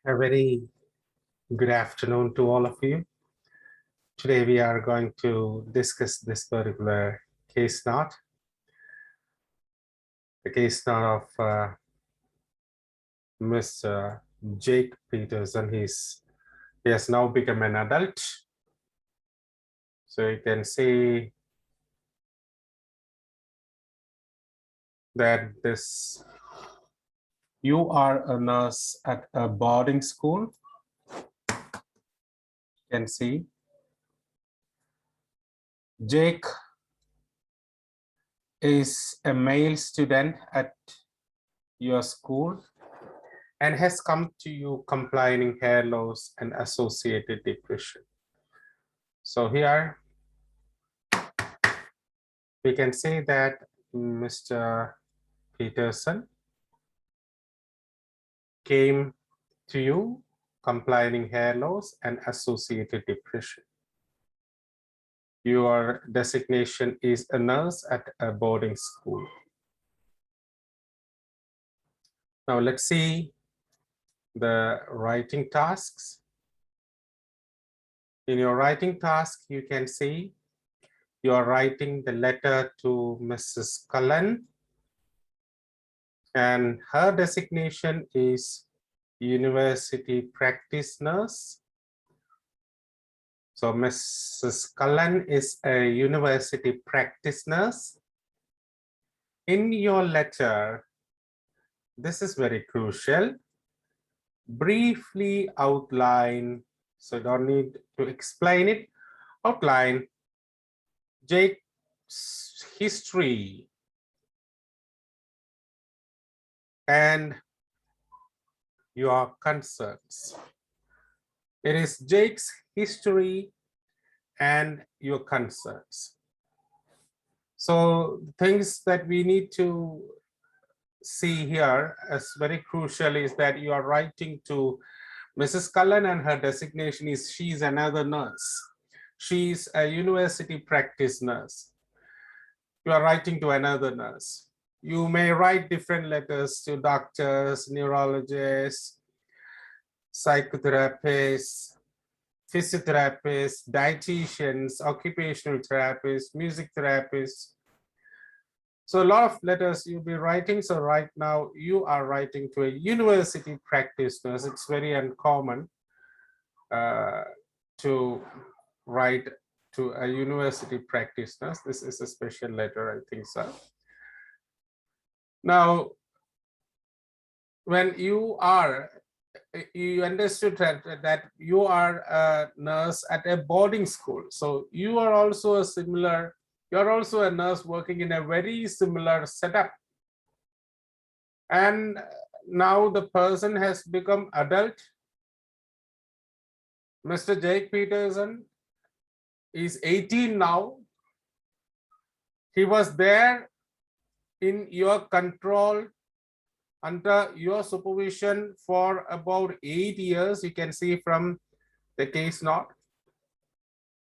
A very good afternoon to all of you. Today we are going to discuss this particular case note. The case note of Mr. Jake Peterson. He has now become an adult. So you can see that you are a nurse at a boarding school. You can see Jake is a male student at your school and has come to you complaining hair loss and associated depression. So here we can say that Mr. Peterson came to you complaining hair loss and associated depression. Your designation is a nurse at a boarding school. Now let's see the writing tasks. In your writing task, you can see you are writing the letter to Mrs. Cullen, and her designation is university practice nurse. So Mrs. Cullen is a university practice nurse. In your letter, this is very crucial. Briefly outline, so don't need to explain it, outline Jake's history and your concerns. It is Jake's history and your concerns. So things that we need to see here as very crucial is that you are writing to Mrs. Cullen, and her designation is she's another nurse. She's a university practice nurse. You are writing to another nurse. You may write different letters to doctors, neurologists, psychotherapists, physiotherapists, dietitians, occupational therapists, music therapists. So a lot of letters you'll be writing. So right now you are writing to a university practice nurse. It's very uncommon to write to a university practice nurse. This is a special letter, I think so. Now, when you understood that you are a nurse at a boarding school. So you are also you're also a nurse working in a very similar setup. And now the person has become adult. Mr. Jake Peterson is 18 now. He was there in your control, under your supervision for about 8 years. You can see from the case note.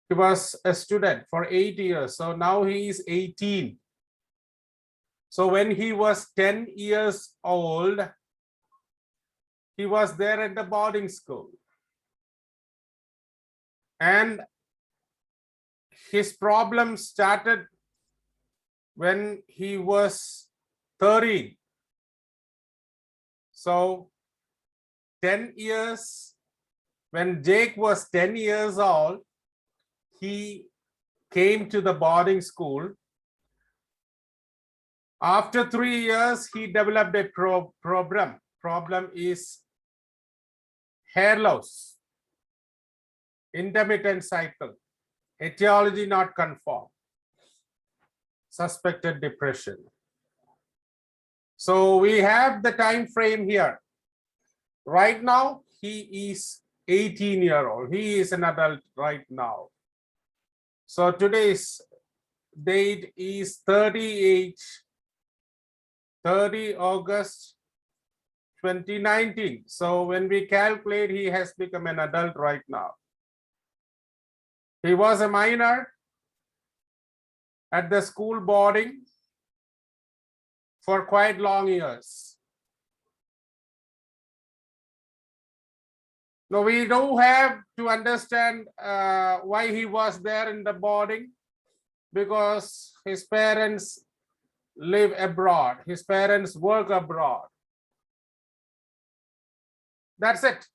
He was a student for 8 years. So now he is 18. So when he was 10 years old, he was there at the boarding school. And his problem started when he was 13. So 10 years, when Jake was 10 years old, he came to the boarding school. After 3 years, he developed a problem. Problem is hair loss, intermittent cycle, etiology not confirmed, suspected depression. So we have the time frame here. Right now, he is 18-year-old. He is an adult right now. So today's date is 30 August 2019. So when we calculate, he has become an adult right now. He was a minor at the school boarding for quite long years. Now we do have to understand why he was there in the boarding, because his parents live abroad, his parents work abroad. That's it.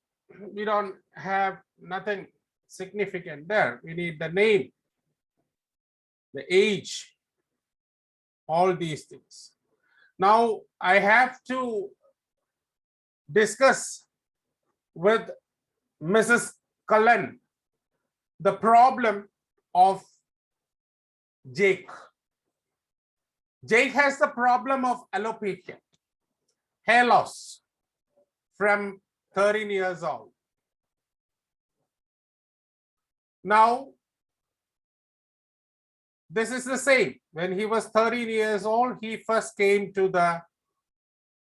We don't have nothing significant there. We need the name, the age, all these things. Now I have to discuss with Mrs. Cullen the problem of Jake. Jake has the problem of alopecia, hair loss from 13 years old. Now, this is the same. When he was 13 years old, he first came to the,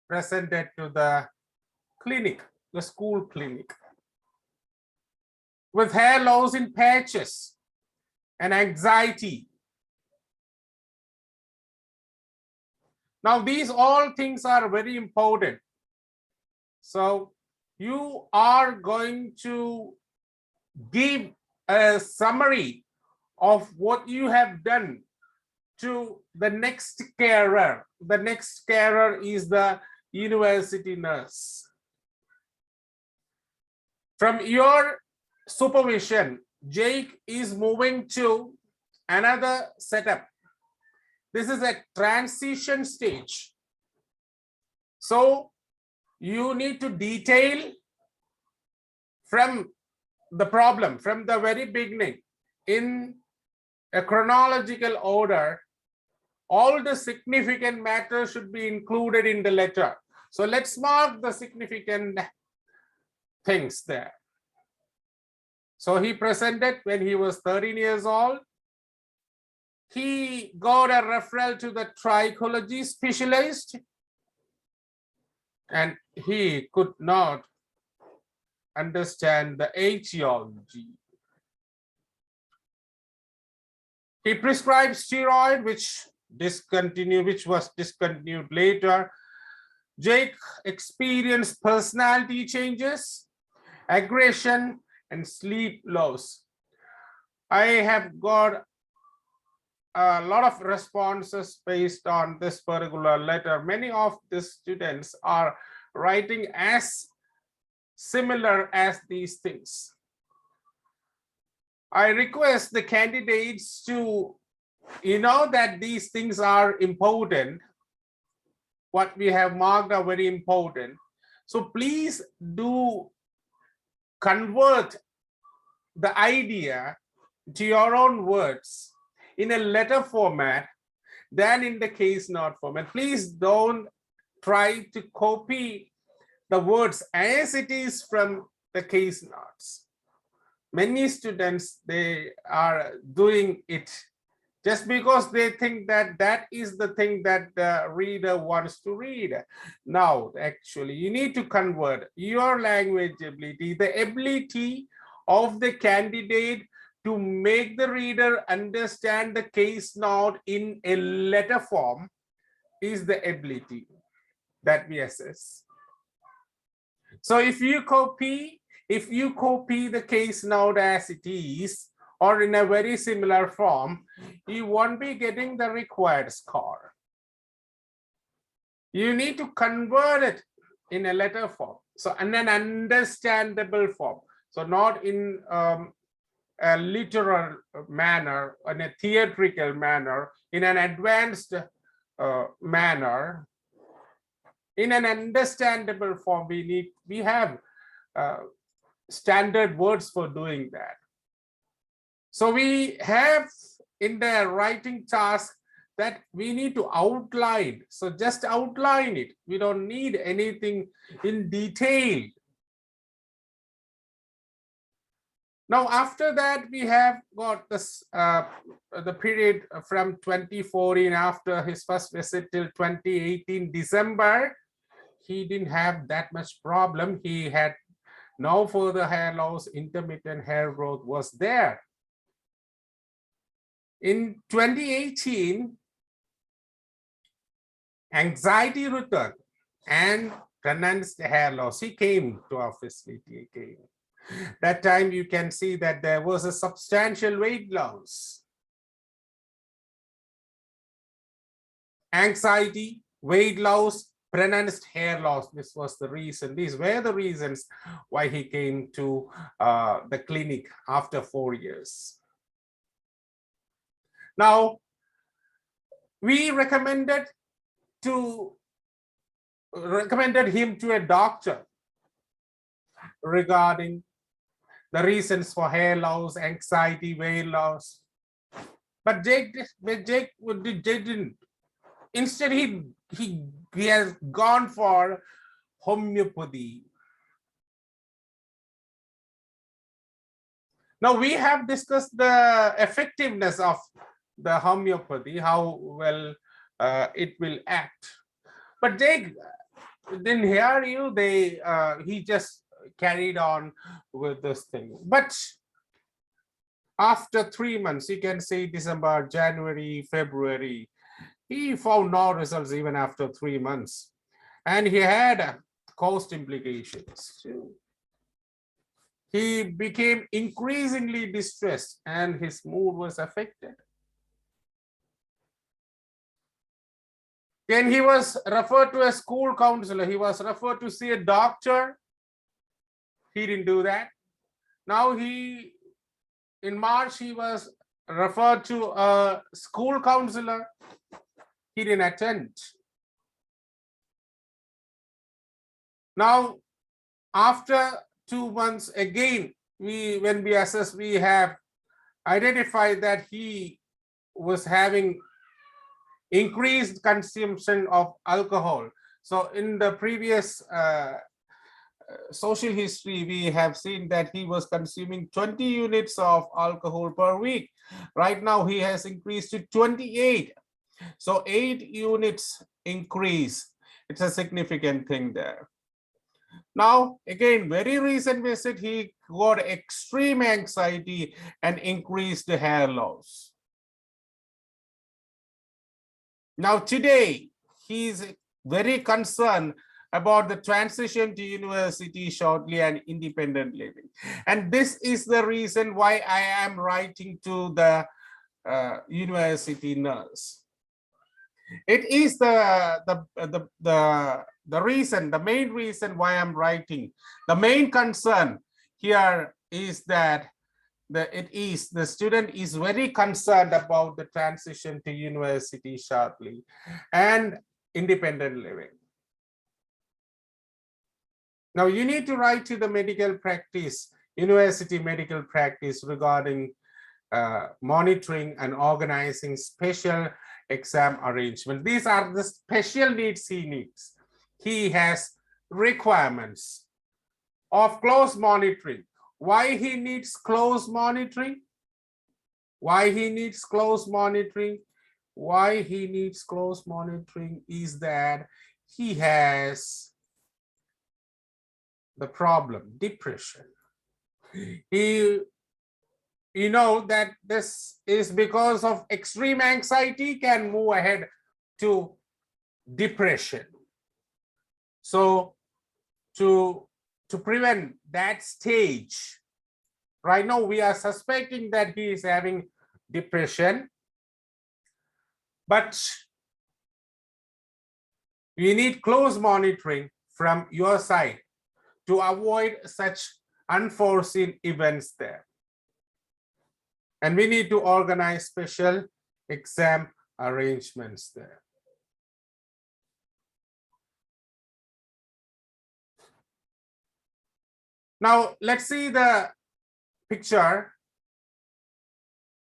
presented to the clinic, the school clinic, with hair loss in patches and anxiety. Now, these all things are very important. So you are going to give a summary of what you have done to the next carer. The next carer is the university nurse. From your supervision, Jake is moving to another setup. This is a transition stage. So you need to detail from the problem, from the very beginning, in a chronological order. All the significant matters should be included in the letter. So let's mark the significant things there. So he presented when he was 13 years old. He got a referral to the trichology specialist, and he could not understand the etiology. He prescribed steroid, which was discontinued later. Jake experienced personality changes, aggression, and sleep loss. I have got a lot of responses based on this particular letter. Many of the students are writing as similar as these things. I request the candidates to, that these things are important. What we have marked are very important. So please do convert the idea to your own words in a letter format than in the case note format. Please don't try to copy the words as it is from the case notes. Many students, they are doing it just because they think that that is the thing that the reader wants to read. Now, actually, you need to convert your language ability, the ability of the candidate to make the reader understand the case note in a letter form is the ability that we assess. So if you copy the case note as it is, or in a very similar form, you won't be getting the required score. You need to convert it in a letter form, so in an understandable form. So not in a literal manner, in a theatrical manner, in an advanced manner, in an understandable form. We have standard words for doing that. So we have in the writing task that we need to outline. So just outline it. We don't need anything in detail. Now, after that, we have got this the period from 2014, after his first visit, till 2018 December. He didn't have that much problem. He had no further hair loss, intermittent hair growth was there. In 2018, anxiety returned and pronounced hair loss. He came to our facility again. That time you can see that there was a substantial weight loss. Anxiety, weight loss, pronounced hair loss. This was the reason. These were the reasons why he came to the clinic after 4 years. Now, we recommended him to a doctor regarding the reasons for hair loss, anxiety, weight loss. But Jake didn't. Instead, he has gone for homeopathy. Now we have discussed the effectiveness of the homeopathy, how well it will act. But Jake didn't hear you. He just carried on with this thing. But after 3 months, you can say December, January, February, he found no results even after 3 months. And he had cost implications too. He became increasingly distressed and his mood was affected. Then he was referred to a school counselor. He was referred to see a doctor. He didn't do that. Now in March, he was referred to a school counselor. He didn't attend. Now, after 2 months, again, when we assess, we have identified that he was having increased consumption of alcohol. So in the previous social history, we have seen that he was consuming 20 units of alcohol per week. Right now, he has increased to 28. So 8 units increase. It's a significant thing there. Now, again, very recent visit, he got extreme anxiety and increased the hair loss. Now, today, he's very concerned about the transition to university shortly and independent living. And this is the reason why I am writing to the university nurse. It is the main reason why I'm writing. The main concern here is that the student is very concerned about the transition to university shortly and independent living. Now you need to write to the medical practice, university medical practice regarding monitoring and organizing special exam arrangement. These are the special needs he needs. He has requirements of close monitoring. Why he needs close monitoring? Why he needs close monitoring? Why he needs close monitoring is that he has the problem, depression. You know that this is because of extreme anxiety can move ahead to depression. So to prevent that stage, right now we are suspecting that he is having depression, but we need close monitoring from your side to avoid such unforeseen events there. And we need to organize special exam arrangements there. Now, let's see the picture.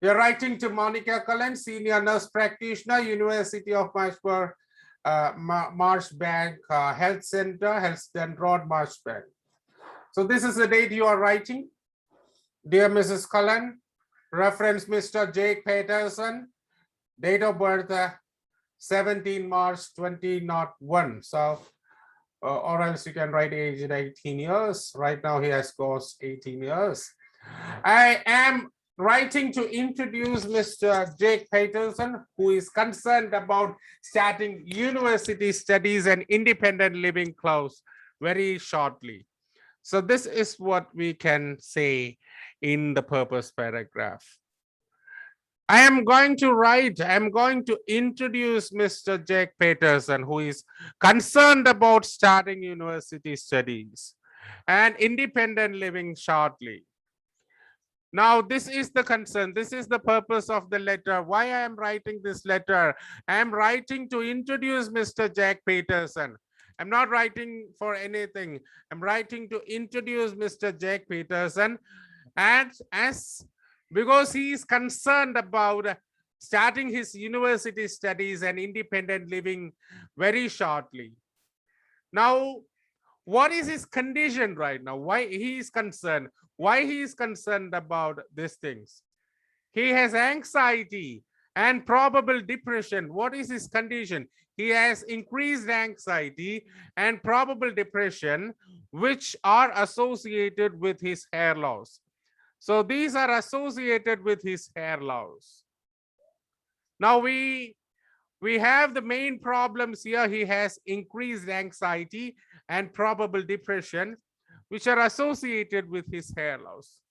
You're writing to Monica Cullen, Senior Nurse Practitioner, University of Marchbank, Health Center, Helston Road, Marchbank. So this is the date you are writing. Dear Mrs. Cullen, reference Mr. Jake Peterson, date of birth 17 March 2001. So, or else you can write age 18 years. Right now he has crossed 18 years. I am writing to introduce Mr. Jake Peterson, who is concerned about starting university studies and independent living clause very shortly. So this is what we can say in the purpose paragraph. I am going to introduce Mr. Jack Peterson, who is concerned about starting university studies and independent living shortly. Now, this is the concern. This is the purpose of the letter. Why I am writing this letter? I am writing to introduce Mr. Jack Peterson. I'm not writing for anything. I'm writing to introduce Mr. Jack Peterson, and because he is concerned about starting his university studies and independent living very shortly. Now, what is his condition right now? Why he is concerned? Why he is concerned about these things? He has anxiety and probable depression. What is his condition? He has increased anxiety and probable depression, which are associated with his hair loss. So these are associated with his hair loss. Now we have the main problems here. He has increased anxiety and probable depression, which are associated with his hair loss.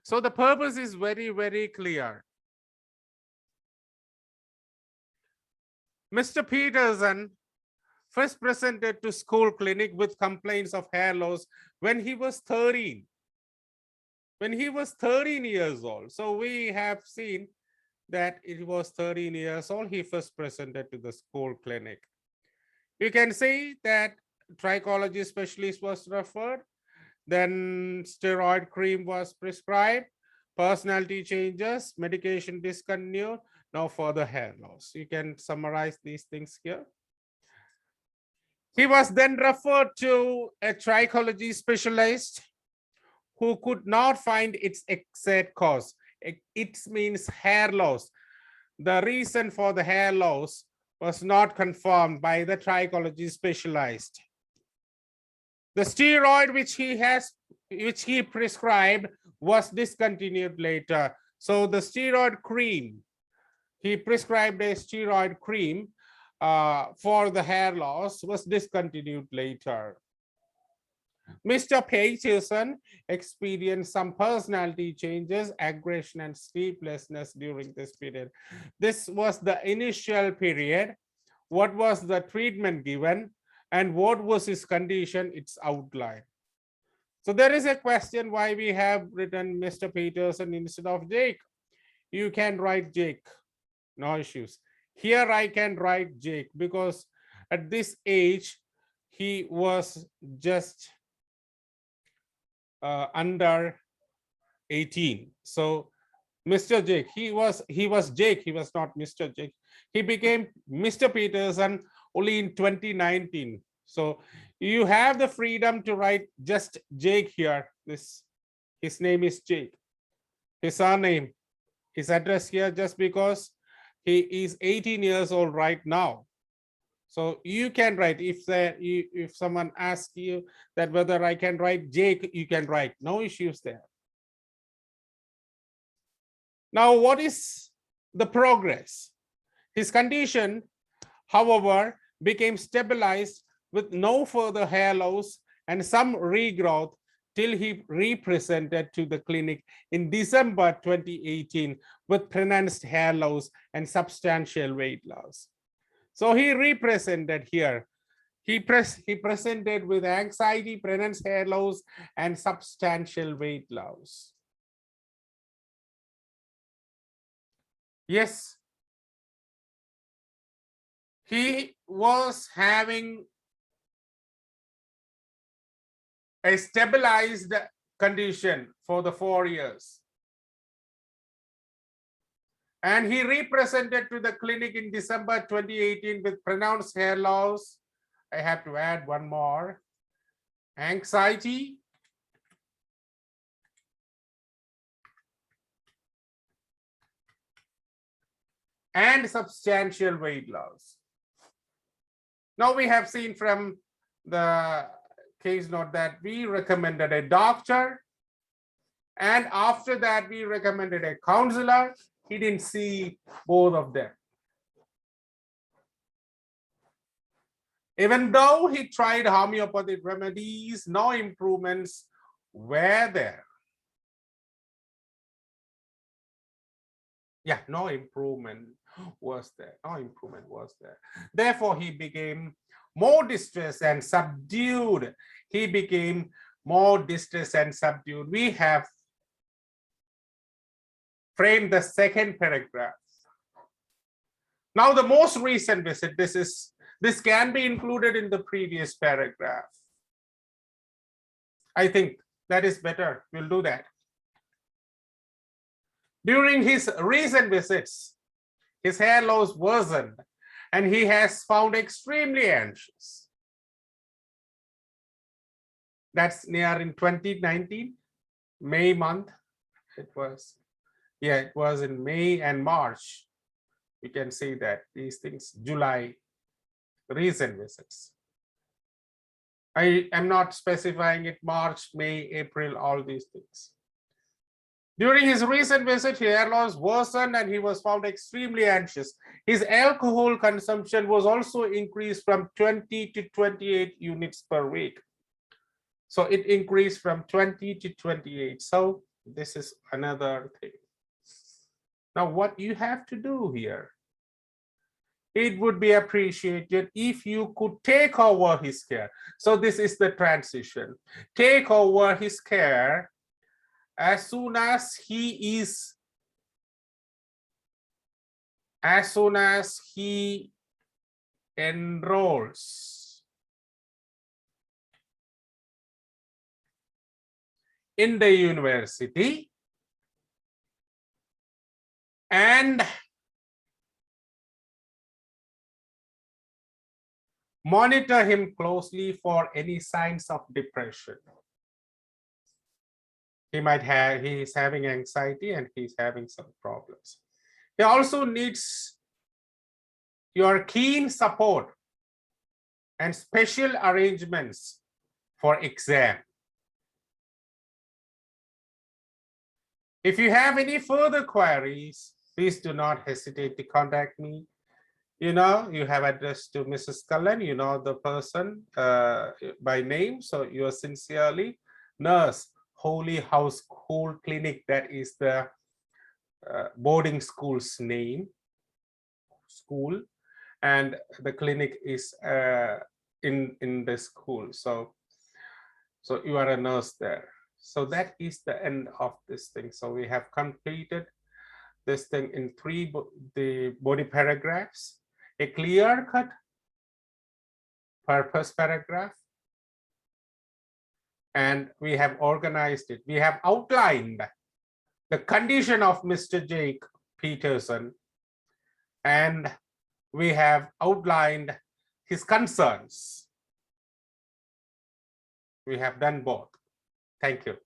So the purpose is very, very clear. Mr. Peterson first presented to school clinic with complaints of hair loss when he was 13. When he was 13 years old. So we have seen that it was 13 years old, he first presented to the school clinic. You can say that trichology specialist was referred, then steroid cream was prescribed, personality changes, medication discontinued, now further hair loss. You can summarize these things here. He was then referred to a trichology specialist who could not find its exact cause. It means hair loss. The reason for the hair loss was not confirmed by the trichology specialist. The steroid which he prescribed was discontinued later. So the steroid cream, he prescribed a steroid cream for the hair loss, was discontinued later. Mr. Peterson experienced some personality changes, aggression, and sleeplessness during this period. This was the initial period. What was the treatment given and what was his condition? Its outline. So there is a question why we have written Mr. Peterson instead of Jake. You can write Jake, no issues. Here I can write Jake because at this age he was just under 18. So Mr. Jake, he was Jake, he was not Mr. Jake. He became Mr. Peterson only in 2019. So you have the freedom to write just Jake here. His name is Jake. His surname, his address here, just because he is 18 years old right now. So you can write, if someone asks you that whether I can write Jake, you can write, no issues there. Now, what is the progress? His condition, however, became stabilized with no further hair loss and some regrowth till he represented to the clinic in December 2018 with pronounced hair loss and substantial weight loss. So he represented here. He presented with anxiety, pronounced hair loss, and substantial weight loss. Yes, he was having a stabilized condition for the 4 years. And he represented to the clinic in December 2018 with pronounced hair loss. I have to add one more. Anxiety. And substantial weight loss. Now we have seen from the case note that we recommended a doctor. And after that, we recommended a counselor. He didn't see both of them. Even though he tried homeopathic remedies, no improvements were there. Yeah, no improvement was there. No improvement was there. Therefore, he became more distressed and subdued. He became more distressed and subdued. We have framed the second paragraph. Now, the most recent visit, this can be included in the previous paragraph. I think that is better. We'll do that. During his recent visits, his hair loss worsened and he has found extremely anxious. That's near in 2019, May month. It was, yeah, it was in May and March. You can see that these things, July, recent visits. I am not specifying it March, May, April, all these things. During his recent visit, his hair loss worsened and he was found extremely anxious. His alcohol consumption was also increased from 20 to 28 units per week. So it increased from 20 to 28. So this is another thing. Now, what you have to do here, it would be appreciated if you could take over his care. So this is the transition. Take over his care as soon as he enrolls in the university and monitor him closely for any signs of depression. He's having anxiety and he's having some problems. He also needs your keen support and special arrangements for exam. If you have any further queries, please do not hesitate to contact me. You know, you have addressed to Mrs. Cullen, you know the person by name, so you are sincerely nurse, Holy House School Clinic. That is the boarding school's name, school, and the clinic is in the school. So you are a nurse there. So that is the end of this thing. So we have completed this thing in the body paragraphs, a clear-cut purpose paragraph, and we have organized it. We have outlined the condition of Mr. Jake Peterson, and we have outlined his concerns. We have done both. Thank you.